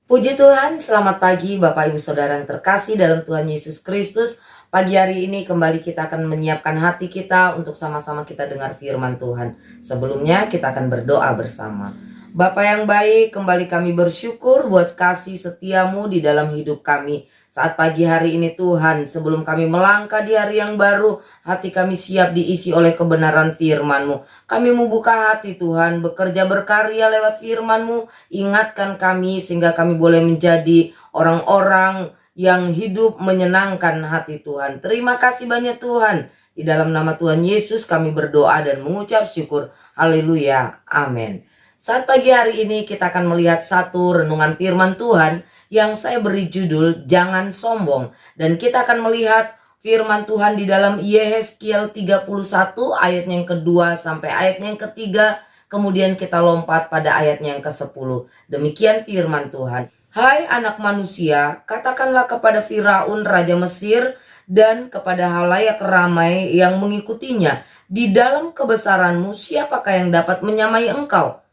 Puji Tuhan, selamat pagi Bapak Ibu Saudara yang terkasih dalam Tuhan Yesus Kristus. Pagi hari ini kembali kita akan menyiapkan hati kita untuk sama-sama kita dengar firman Tuhan. Sebelumnya kita akan berdoa bersama. Bapa yang baik, kembali kami bersyukur buat kasih setiamu di dalam hidup kami. Saat pagi hari ini Tuhan, sebelum kami melangkah di hari yang baru, hati kami siap diisi oleh kebenaran firman-Mu. Kami mau buka hati Tuhan, bekerja berkarya lewat firman-Mu. Ingatkan kami sehingga kami boleh menjadi orang-orang yang hidup menyenangkan hati Tuhan. Terima kasih banyak Tuhan. Di dalam nama Tuhan Yesus kami berdoa dan mengucap syukur. Haleluya. Amin. Saat pagi hari ini kita akan melihat satu renungan firman Tuhan yang saya beri judul Jangan Sombong. Dan kita akan melihat firman Tuhan di dalam Yehezkiel 31 ayatnya yang kedua sampai ayatnya yang ketiga. Kemudian kita lompat pada ayatnya yang ke-10. Demikian firman Tuhan. Hai anak manusia, katakanlah kepada Firaun Raja Mesir dan kepada halayak ramai yang mengikutinya, di dalam kebesaranmu siapakah yang dapat menyamai engkau?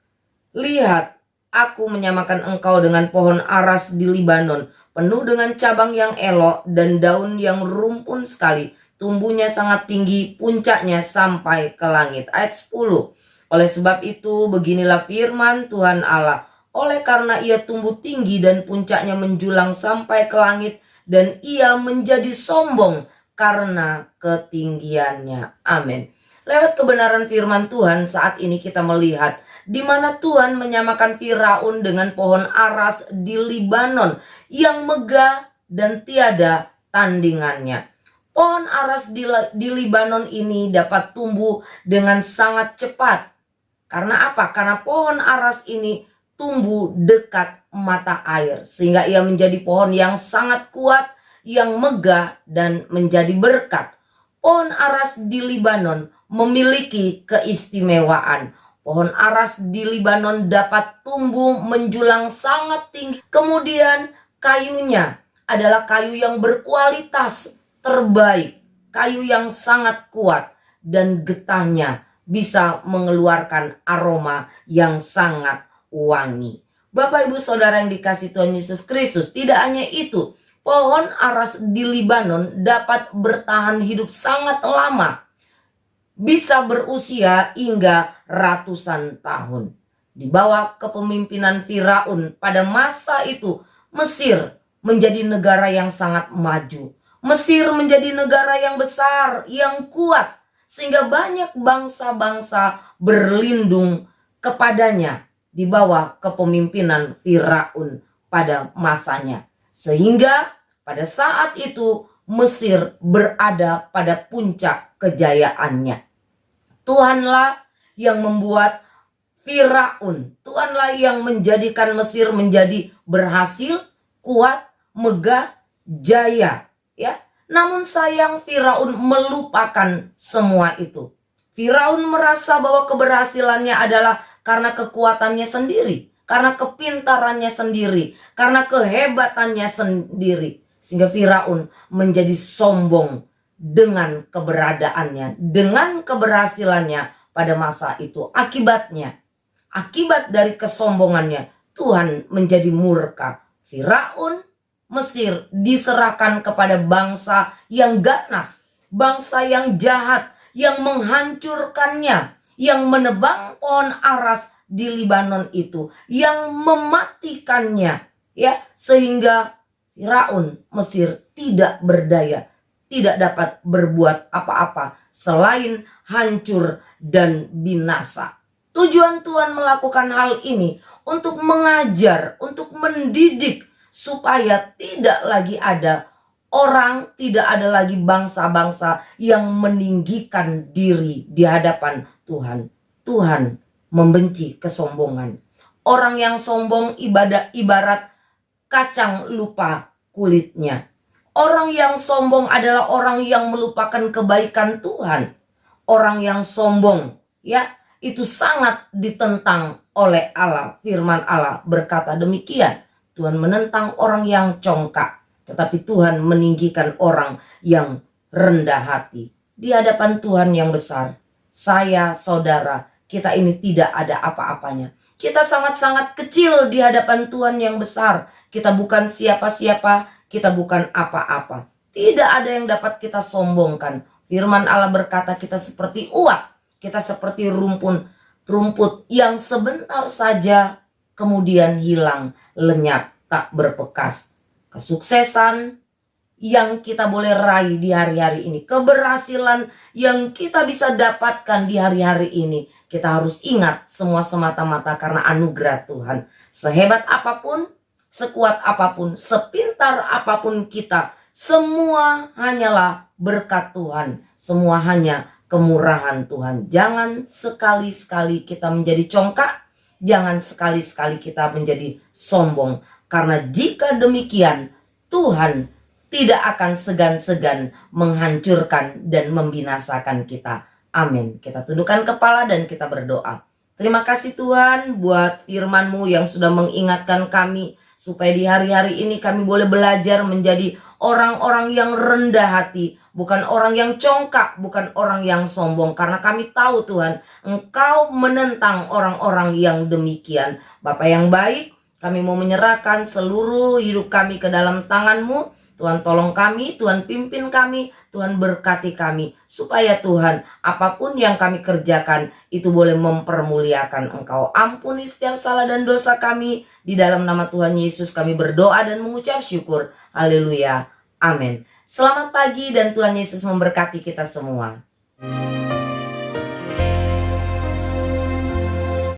Lihat, aku menyamakan engkau dengan pohon aras di Libanon, penuh dengan cabang yang elok dan daun yang rumpun sekali. Tumbuhnya sangat tinggi, puncaknya sampai ke langit. Ayat 10. Oleh sebab itu, beginilah firman Tuhan Allah. Oleh karena ia tumbuh tinggi dan puncaknya menjulang sampai ke langit, dan ia menjadi sombong karena ketinggiannya. Amin. Lewat kebenaran firman Tuhan, saat ini kita melihat di mana Tuhan menyamakan Firaun dengan pohon aras di Libanon yang megah dan tiada tandingannya. Pohon aras di Libanon ini dapat tumbuh dengan sangat cepat. Karena apa? Karena pohon aras ini tumbuh dekat mata air, sehingga ia menjadi pohon yang sangat kuat, yang megah dan menjadi berkat. Pohon aras di Libanon memiliki keistimewaan. Pohon aras di Libanon dapat tumbuh menjulang sangat tinggi. Kemudian kayunya adalah kayu yang berkualitas terbaik. Kayu yang sangat kuat dan getahnya bisa mengeluarkan aroma yang sangat wangi. Bapak Ibu Saudara yang dikasihi Tuhan Yesus Kristus, tidak hanya itu, pohon aras di Libanon dapat bertahan hidup sangat lama. Bisa berusia hingga ratusan tahun. Di bawah kepemimpinan Firaun pada masa itu, Mesir menjadi negara yang sangat maju. Mesir menjadi negara yang besar, yang kuat, sehingga banyak bangsa-bangsa berlindung kepadanya di bawah kepemimpinan Firaun pada masanya. Sehingga pada saat itu Mesir berada pada puncak kejayaannya. Tuhanlah yang membuat Firaun, Tuhanlah yang menjadikan Mesir menjadi berhasil, kuat, megah, jaya, ya. Namun sayang Firaun melupakan semua itu. Firaun merasa bahwa keberhasilannya adalah karena kekuatannya sendiri, karena kepintarannya sendiri, karena kehebatannya sendiri. Sehingga Firaun menjadi sombong dengan keberadaannya, dengan keberhasilannya pada masa itu. Akibat dari kesombongannya, Tuhan menjadi murka. Firaun Mesir diserahkan kepada bangsa yang ganas, bangsa yang jahat, yang menghancurkannya, yang menebang pohon aras di Libanon itu, yang mematikannya, ya, sehingga Firaun Mesir tidak berdaya, tidak dapat berbuat apa-apa selain hancur dan binasa. Tujuan Tuhan melakukan hal ini untuk mengajar, untuk mendidik, supaya tidak lagi ada orang, tidak ada lagi bangsa-bangsa yang meninggikan diri di hadapan Tuhan. Tuhan membenci kesombongan. Orang yang sombong ibarat kacang lupa kulitnya. Orang yang sombong adalah orang yang melupakan kebaikan Tuhan. Orang yang sombong, ya, itu sangat ditentang oleh Allah. Firman Allah berkata demikian. Tuhan menentang orang yang congkak, tetapi Tuhan meninggikan orang yang rendah hati. Di hadapan Tuhan yang besar, saya, saudara, kita ini tidak ada apa-apanya. Kita sangat-sangat kecil di hadapan Tuhan yang besar. Kita bukan siapa-siapa, kita bukan apa-apa. Tidak ada yang dapat kita sombongkan. Firman Allah berkata kita seperti uap, kita seperti rumput yang sebentar saja kemudian hilang, lenyap, tak berbekas. Kesuksesan yang kita boleh raih di hari-hari ini, keberhasilan yang kita bisa dapatkan di hari-hari ini, kita harus ingat semua semata-mata karena anugerah Tuhan. Sehebat apapun, sekuat apapun, sepintar apapun kita, semua hanyalah berkat Tuhan, semua hanya kemurahan Tuhan. Jangan sekali-sekali kita menjadi congkak, jangan sekali-sekali kita menjadi sombong, karena jika demikian Tuhan tidak akan segan-segan menghancurkan dan membinasakan kita. Amin. Kita tundukkan kepala dan kita berdoa. Terima kasih Tuhan buat firman-Mu yang sudah mengingatkan kami supaya di hari-hari ini kami boleh belajar menjadi orang-orang yang rendah hati, bukan orang yang congkak, bukan orang yang sombong. Karena kami tahu Tuhan, Engkau menentang orang-orang yang demikian. Bapa yang baik, kami mau menyerahkan seluruh hidup kami ke dalam tangan-Mu. Tuhan tolong kami, Tuhan pimpin kami, Tuhan berkati kami. Supaya Tuhan, apapun yang kami kerjakan, itu boleh mempermuliakan Engkau. Ampuni setiap salah dan dosa kami. Di dalam nama Tuhan Yesus kami berdoa dan mengucap syukur. Haleluya. Amin. Selamat pagi dan Tuhan Yesus memberkati kita semua.